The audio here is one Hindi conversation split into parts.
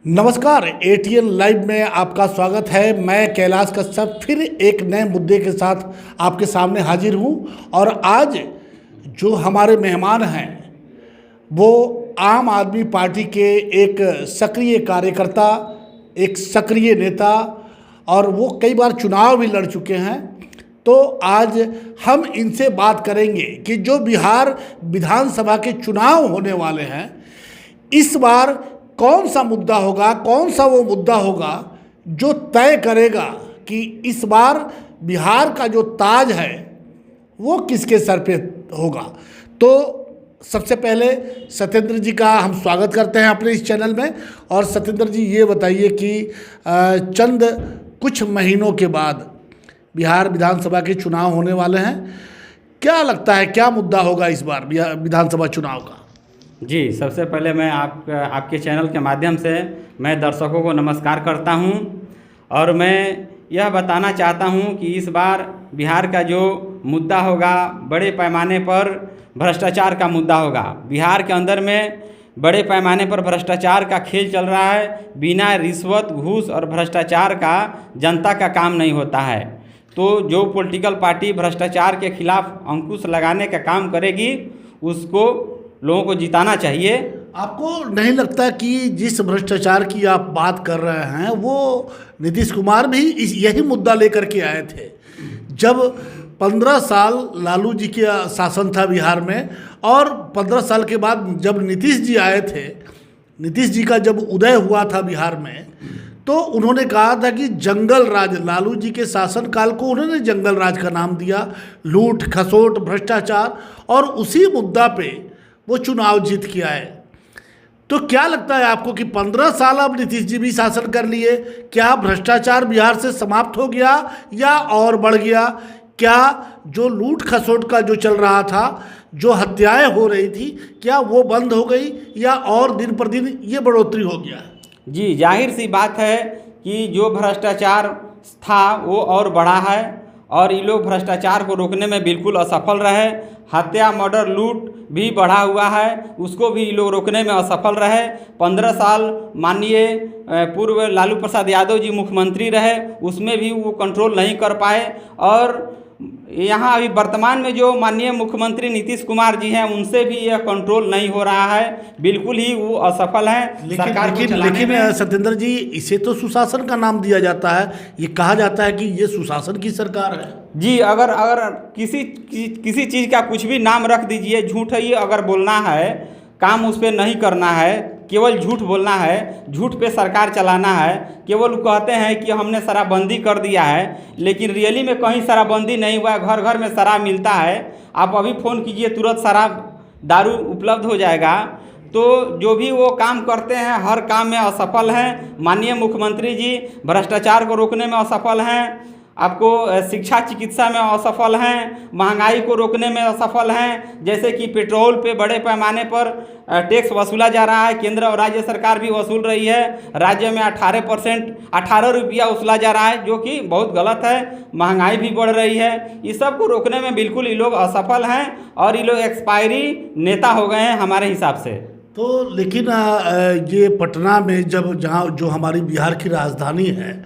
नमस्कार, एटीएन लाइव में आपका स्वागत है। मैं कैलाश कश्यप फिर एक नए मुद्दे के साथ आपके सामने हाजिर हूं और आज जो हमारे मेहमान हैं वो आम आदमी पार्टी के एक सक्रिय कार्यकर्ता, एक सक्रिय नेता और वो कई बार चुनाव भी लड़ चुके हैं। तो आज हम इनसे बात करेंगे कि जो बिहार विधानसभा के चुनाव होने वाले हैं, इस बार कौन सा मुद्दा होगा, कौन सा वो मुद्दा होगा जो तय करेगा कि इस बार बिहार का जो ताज है वो किसके सर पे होगा। तो सबसे पहले सत्येंद्र जी का हम स्वागत करते हैं अपने इस चैनल में। और सत्येंद्र जी, ये बताइए कि चंद कुछ महीनों के बाद बिहार विधानसभा के चुनाव होने वाले हैं, क्या लगता है क्या मुद्दा होगा इस बार विधानसभा चुनाव का? जी, सबसे पहले मैं आपके चैनल के माध्यम से मैं दर्शकों को नमस्कार करता हूं और मैं यह बताना चाहता हूं कि इस बार बिहार का जो मुद्दा होगा बड़े पैमाने पर भ्रष्टाचार का मुद्दा होगा। बिहार के अंदर में बड़े पैमाने पर भ्रष्टाचार का खेल चल रहा है। बिना रिश्वत, घूस और भ्रष्टाचार का जनता का काम नहीं होता है। तो जो पॉलिटिकल पार्टी भ्रष्टाचार के खिलाफ अंकुश लगाने का काम करेगी उसको लोगों को जिताना चाहिए। आपको नहीं लगता कि जिस भ्रष्टाचार की आप बात कर रहे हैं वो नीतीश कुमार भी यही मुद्दा लेकर के आए थे? जब 15 साल लालू जी का शासन था बिहार में और 15 साल के बाद जब नीतीश जी आए थे, नीतीश जी का जब उदय हुआ था बिहार में, तो उन्होंने कहा था कि जंगल राज, लालू जी के शासनकाल को उन्होंने जंगल राज का नाम दिया, लूट खसोट भ्रष्टाचार, और उसी मुद्दा पे वो चुनाव जीत के आए। तो क्या लगता है आपको कि 15 साल अब नीतीश जी भी शासन कर लिए, क्या भ्रष्टाचार बिहार से समाप्त हो गया या और बढ़ गया? क्या जो लूट खसोट का जो चल रहा था, जो हत्याएं हो रही थी, क्या वो बंद हो गई या और दिन पर दिन ये बढ़ोतरी हो गया? जी, जाहिर सी बात है कि जो भ्रष्टाचार था वो और बढ़ा है और ये लोग भ्रष्टाचार को रोकने में बिल्कुल असफल रहे। हत्या, मर्डर, लूट भी बढ़ा हुआ है, उसको भी ये लोग रोकने में असफल रहे। 15 साल माननीय पूर्व लालू प्रसाद यादव जी मुख्यमंत्री रहे, उसमें भी वो कंट्रोल नहीं कर पाए। और यहाँ अभी वर्तमान में जो माननीय मुख्यमंत्री नीतीश कुमार जी हैं उनसे भी यह कंट्रोल नहीं हो रहा है, बिल्कुल ही वो असफल हैं। लेकिन सत्येंद्र जी, इसे तो सुशासन का नाम दिया जाता है, ये कहा जाता है कि ये सुशासन की सरकार है। जी, अगर किसी चीज़ का कुछ भी नाम रख दीजिए, झूठ ही अगर बोलना है, काम उस पर नहीं करना है, केवल झूठ बोलना है, झूठ पे सरकार चलाना है, केवल कहते हैं कि हमने शराबबंदी कर दिया है, लेकिन रियली में कहीं शराबबंदी नहीं हुआ है। घर घर में शराब मिलता है, आप अभी फ़ोन कीजिए तुरंत शराब दारू उपलब्ध हो जाएगा। तो जो भी वो काम करते हैं हर काम में असफल हैं। माननीय मुख्यमंत्री जी भ्रष्टाचार को रोकने में असफल हैं, आपको शिक्षा चिकित्सा में असफल हैं, महंगाई को रोकने में असफल हैं। जैसे कि पेट्रोल पे बड़े पैमाने पर टैक्स वसूला जा रहा है, केंद्र और राज्य सरकार भी वसूल रही है। राज्य में 18% 18 रुपया वसूला जा रहा है, जो कि बहुत गलत है। महंगाई भी बढ़ रही है। इस सब को रोकने में बिल्कुल ये लोग असफल हैं और ये लोग एक्सपायरी नेता हो गए हैं हमारे हिसाब से। तो लेकिन ये पटना में जहाँ जो हमारी बिहार की राजधानी है,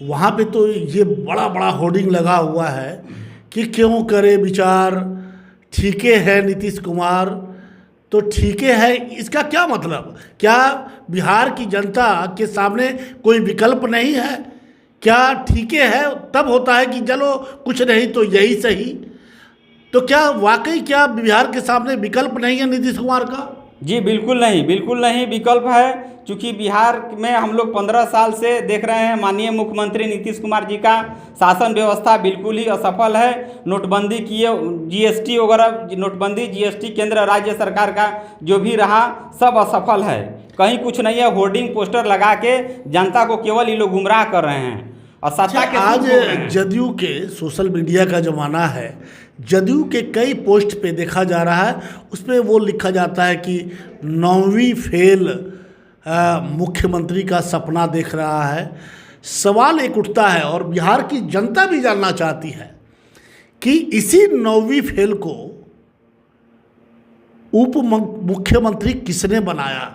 वहाँ पे तो ये बड़ा बड़ा होर्डिंग लगा हुआ है कि क्यों करे विचार, ठीके है नीतीश कुमार, तो ठीके है, इसका क्या मतलब? क्या बिहार की जनता के सामने कोई विकल्प नहीं है? क्या ठीके है तब होता है कि चलो कुछ नहीं तो यही सही? तो क्या वाकई क्या बिहार के सामने विकल्प नहीं है नीतीश कुमार का? जी, बिल्कुल नहीं विकल्प है। चूँकि बिहार में हम लोग 15 साल से देख रहे हैं माननीय मुख्यमंत्री नीतीश कुमार जी का शासन व्यवस्था बिल्कुल ही असफल है। नोटबंदी किए, जीएसटी वगैरह, नोटबंदी जीएसटी केंद्र राज्य सरकार का जो भी रहा सब असफल है, कहीं कुछ नहीं है। होर्डिंग पोस्टर लगा के जनता को केवल ये लोग गुमराह कर रहे हैं। और सत्ता के आज जदयू के सोशल मीडिया का ज़माना है, जदयू के कई पोस्ट पे देखा जा रहा है, उस पर वो लिखा जाता है कि 9वीं फेल मुख्यमंत्री का सपना देख रहा है। सवाल एक उठता है और बिहार की जनता भी जानना चाहती है कि इसी 9वीं फेल को उप मुख्यमंत्री किसने बनाया?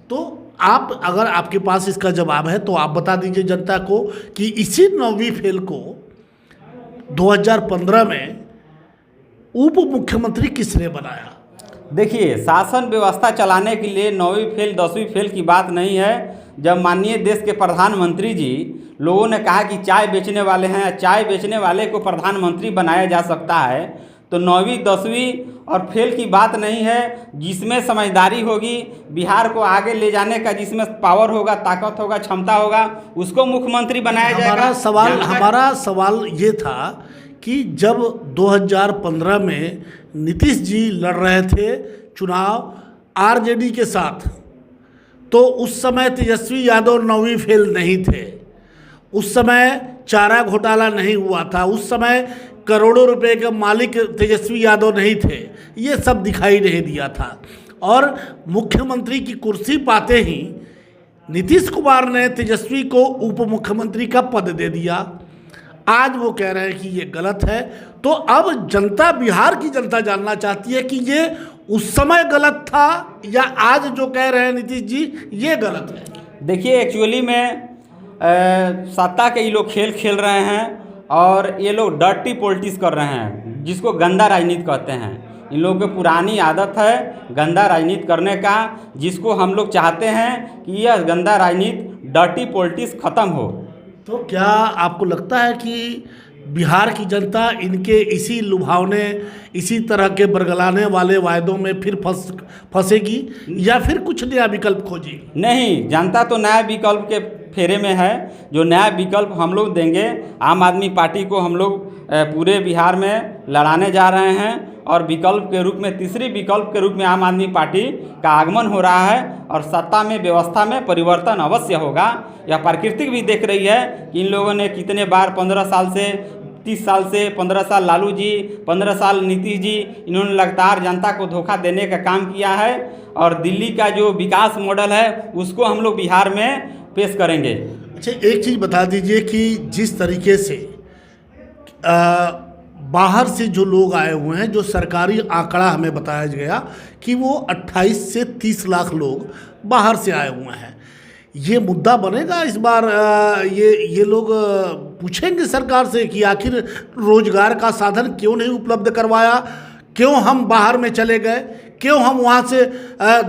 तो आप अगर आपके पास इसका जवाब है तो आप बता दीजिए जनता को कि इसी 9वीं फेल को 2015 में उप मुख्यमंत्री किसने बनाया? देखिए, शासन व्यवस्था चलाने के लिए 9वीं फेल 10वीं फेल की बात नहीं है। जब माननीय देश के प्रधानमंत्री जी लोगों ने कहा कि चाय बेचने वाले हैं, चाय बेचने वाले को प्रधानमंत्री बनाया जा सकता है, तो 9वीं 10वीं और फेल की बात नहीं है। जिसमें समझदारी होगी, बिहार को आगे ले जाने का जिसमें पावर होगा, ताकत होगा, क्षमता होगा, उसको मुख्यमंत्री बनाया जाएगा। हमारा सवाल ये था कि जब 2015 में नीतीश जी लड़ रहे थे चुनाव आरजेडी के साथ, तो उस समय तेजस्वी यादव 9वीं फेल नहीं थे, उस समय चारा घोटाला नहीं हुआ था, उस समय करोड़ों रुपए के मालिक तेजस्वी यादव नहीं थे, ये सब दिखाई नहीं दिया था। और मुख्यमंत्री की कुर्सी पाते ही नीतीश कुमार ने तेजस्वी को उप मुख्यमंत्री का पद दे दिया। आज वो कह रहे हैं कि ये गलत है। तो अब जनता, बिहार की जनता जानना चाहती है कि ये उस समय गलत था या आज जो कह रहे हैं नीतीश जी ये गलत है। देखिए, एक्चुअली में सत्ता के ये लोग खेल खेल रहे हैं और ये लोग डर्टी पॉलिटिक्स कर रहे हैं, जिसको गंदा राजनीति कहते हैं। इन लोगों की पुरानी आदत है गंदा राजनीति करने का, जिसको हम लोग चाहते हैं कि यह गंदा राजनीति, डर्टी पॉलिटिक्स ख़त्म हो। तो क्या आपको लगता है कि बिहार की जनता इनके इसी लुभावने, इसी तरह के बरगलाने वाले वायदों में फिर फंसेगी या फिर कुछ नया विकल्प खोजेगी? नहीं, जनता तो नया विकल्प के फेरे में है। जो नया विकल्प हम लोग देंगे, आम आदमी पार्टी को हम लोग पूरे बिहार में लड़ाने जा रहे हैं और विकल्प के रूप में, तीसरी विकल्प के रूप में आम आदमी पार्टी का आगमन हो रहा है और सत्ता में, व्यवस्था में परिवर्तन अवश्य होगा। यह प्रकृति भी देख रही है कि इन लोगों ने कितने बार 15 साल से, 30 साल से, 15 साल लालू जी, 15 साल नीतीश जी, इन्होंने लगातार जनता को धोखा देने का काम किया है और दिल्ली का जो विकास मॉडल है उसको हम लोग बिहार में पेश करेंगे। अच्छा, एक चीज़ बता दीजिए कि जिस तरीके से बाहर से जो लोग आए हुए हैं, जो सरकारी आंकड़ा हमें बताया गया कि वो 28 से 30 लाख लोग बाहर से आए हुए हैं, ये मुद्दा बनेगा इस बार? ये लोग पूछेंगे सरकार से कि आखिर रोजगार का साधन क्यों नहीं उपलब्ध करवाया, क्यों हम बाहर में चले गए, क्यों हम वहाँ से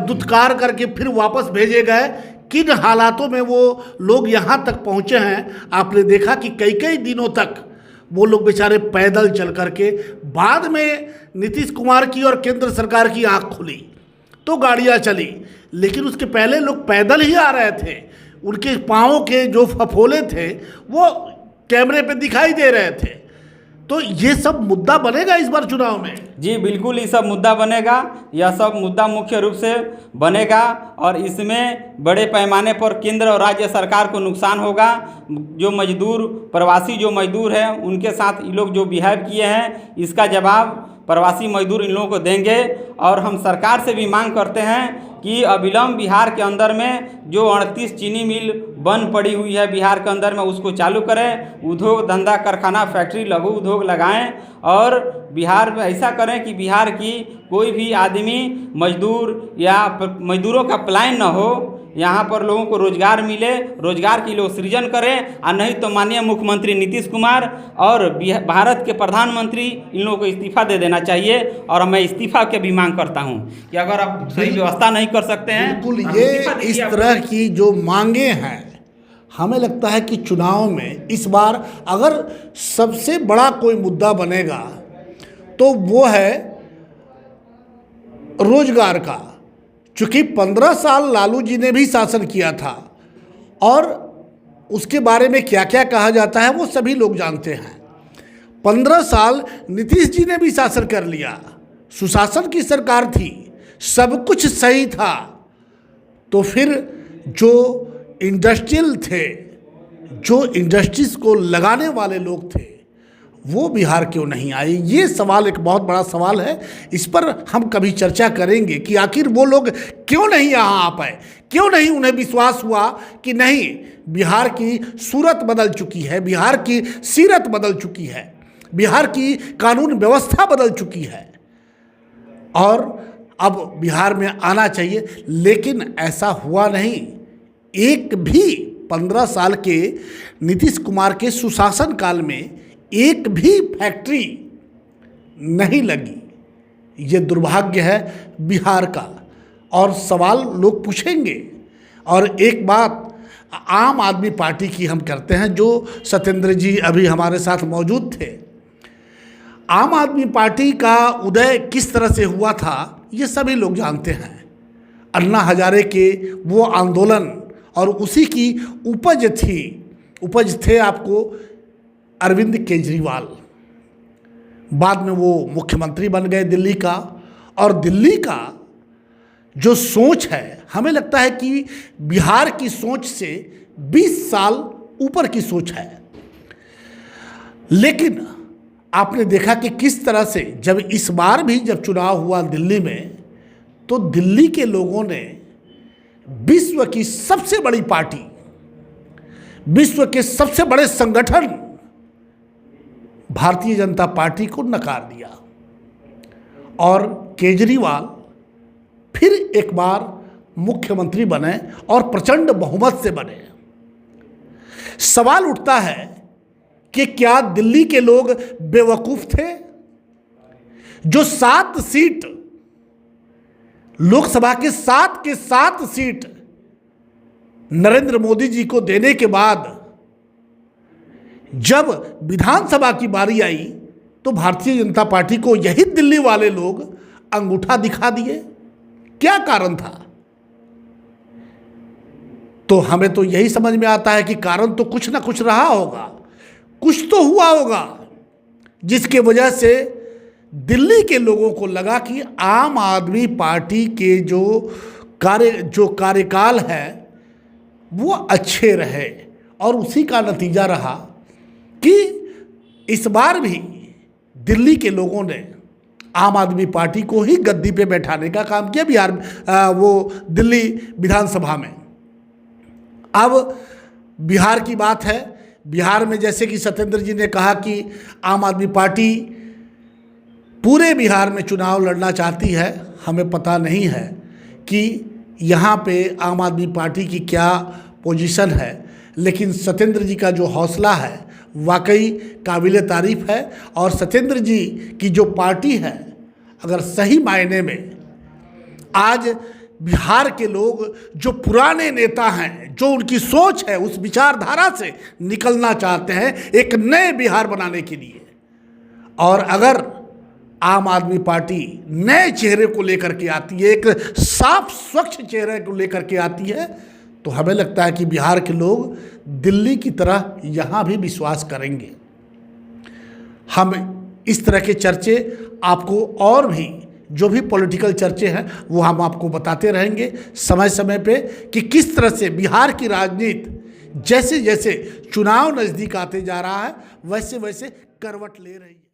दुत्कार करके फिर वापस भेजे गए, किन हालातों में वो लोग यहाँ तक पहुँचे हैं? आपने देखा कि कई कई दिनों तक वो लोग बेचारे पैदल चल करके, बाद में नीतीश कुमार की और केंद्र सरकार की आँख खुली तो गाड़ियाँ चली, लेकिन उसके पहले लोग पैदल ही आ रहे थे। उनके पाँव के जो फफोले थे वो कैमरे पे दिखाई दे रहे थे। तो ये सब मुद्दा बनेगा इस बार चुनाव में? जी बिल्कुल, ये सब मुद्दा बनेगा। यह सब मुद्दा मुख्य रूप से बनेगा और इसमें बड़े पैमाने पर केंद्र और राज्य सरकार को नुकसान होगा। जो मजदूर, प्रवासी जो मजदूर हैं, उनके साथ ये लोग जो बिहेव किए हैं, इसका जवाब प्रवासी मजदूर इन लोगों को देंगे। और हम सरकार से भी मांग करते हैं कि अविलंब बिहार के अंदर में जो 38 चीनी मिल बंद पड़ी हुई है बिहार के अंदर में, उसको चालू करें। उद्योग धंधा, कारखाना, फैक्ट्री, लघु उद्योग लगाएं और बिहार में ऐसा करें कि बिहार की कोई भी आदमी मजदूर या मजदूरों का पलायन न हो। यहाँ पर लोगों को रोजगार मिले, रोजगार की लोग सृजन करें। और नहीं तो माननीय मुख्यमंत्री नीतीश कुमार और भारत के प्रधानमंत्री इन लोगों को इस्तीफा दे देना चाहिए। और मैं इस्तीफा की भी मांग करता हूँ कि अगर आप सही व्यवस्था नहीं कर सकते हैं, बिल्कुल ये इस तरह की जो मांगे हैं, हमें लगता है कि चुनाव में इस बार अगर सबसे बड़ा कोई मुद्दा बनेगा तो वो है रोजगार का। चूँकि 15 साल लालू जी ने भी शासन किया था और उसके बारे में क्या क्या कहा जाता है वो सभी लोग जानते हैं। 15 साल नीतीश जी ने भी शासन कर लिया, सुशासन की सरकार थी, सब कुछ सही था। तो फिर जो इंडस्ट्रियल थे, जो इंडस्ट्रीज को लगाने वाले लोग थे, वो बिहार क्यों नहीं आए? ये सवाल एक बहुत बड़ा सवाल है। इस पर हम कभी चर्चा करेंगे कि आखिर वो लोग क्यों नहीं यहाँ आ पाए, क्यों नहीं उन्हें विश्वास हुआ कि नहीं, बिहार की सूरत बदल चुकी है, बिहार की सीरत बदल चुकी है, बिहार की कानून व्यवस्था बदल चुकी है और अब बिहार में आना चाहिए। लेकिन ऐसा हुआ नहीं। एक भी 15 साल के नीतीश कुमार के सुशासन काल में एक भी फैक्ट्री नहीं लगी। ये दुर्भाग्य है बिहार का। और सवाल लोग पूछेंगे। और एक बात आम आदमी पार्टी की हम करते हैं, जो सत्येंद्र जी अभी हमारे साथ मौजूद थे। आम आदमी पार्टी का उदय किस तरह से हुआ था ये सभी लोग जानते हैं। अन्ना हजारे के वो आंदोलन और उसी की उपज थे आपको अरविंद केजरीवाल। बाद में वो मुख्यमंत्री बन गए दिल्ली का। और दिल्ली का जो सोच है, हमें लगता है कि बिहार की सोच से 20 साल ऊपर की सोच है। लेकिन आपने देखा कि किस तरह से जब इस बार भी जब चुनाव हुआ दिल्ली में, तो दिल्ली के लोगों ने विश्व की सबसे बड़ी पार्टी, विश्व के सबसे बड़े संगठन भारतीय जनता पार्टी को नकार दिया। और केजरीवाल फिर एक बार मुख्यमंत्री बने और प्रचंड बहुमत से बने। सवाल उठता है कि क्या दिल्ली के लोग बेवकूफ थे? जो 7 सीट लोकसभा के 7 सीट नरेंद्र मोदी जी को देने के बाद जब विधानसभा की बारी आई तो भारतीय जनता पार्टी को यही दिल्ली वाले लोग अंगूठा दिखा दिए। क्या कारण था? तो हमें तो यही समझ में आता है कि कारण तो कुछ ना कुछ रहा होगा, कुछ तो हुआ होगा जिसके वजह से दिल्ली के लोगों को लगा कि आम आदमी पार्टी के जो कार्यकाल है वो अच्छे रहे। और उसी का नतीजा रहा कि इस बार भी दिल्ली के लोगों ने आम आदमी पार्टी को ही गद्दी पे बैठाने का काम किया दिल्ली विधानसभा में। अब बिहार की बात है। बिहार में जैसे कि सत्येंद्र जी ने कहा कि आम आदमी पार्टी पूरे बिहार में चुनाव लड़ना चाहती है। हमें पता नहीं है कि यहाँ पे आम आदमी पार्टी की क्या पोजीशन है, लेकिन सत्येंद्र जी का जो हौसला है वाकई काबिल तारीफ़ है। और सत्येंद्र जी की जो पार्टी है, अगर सही मायने में आज बिहार के लोग जो पुराने नेता हैं, जो उनकी सोच है, उस विचारधारा से निकलना चाहते हैं एक नए बिहार बनाने के लिए। और अगर आम आदमी पार्टी नए चेहरे को लेकर के आती है, एक साफ स्वच्छ चेहरे को लेकर के आती है, तो हमें लगता है कि बिहार के लोग दिल्ली की तरह यहाँ भी विश्वास करेंगे। हम इस तरह के चर्चे आपको और भी जो भी पॉलिटिकल चर्चे हैं वो हम आपको बताते रहेंगे समय समय पे कि किस तरह से बिहार की राजनीति जैसे जैसे चुनाव नज़दीक आते जा रहा है वैसे वैसे करवट ले रही है।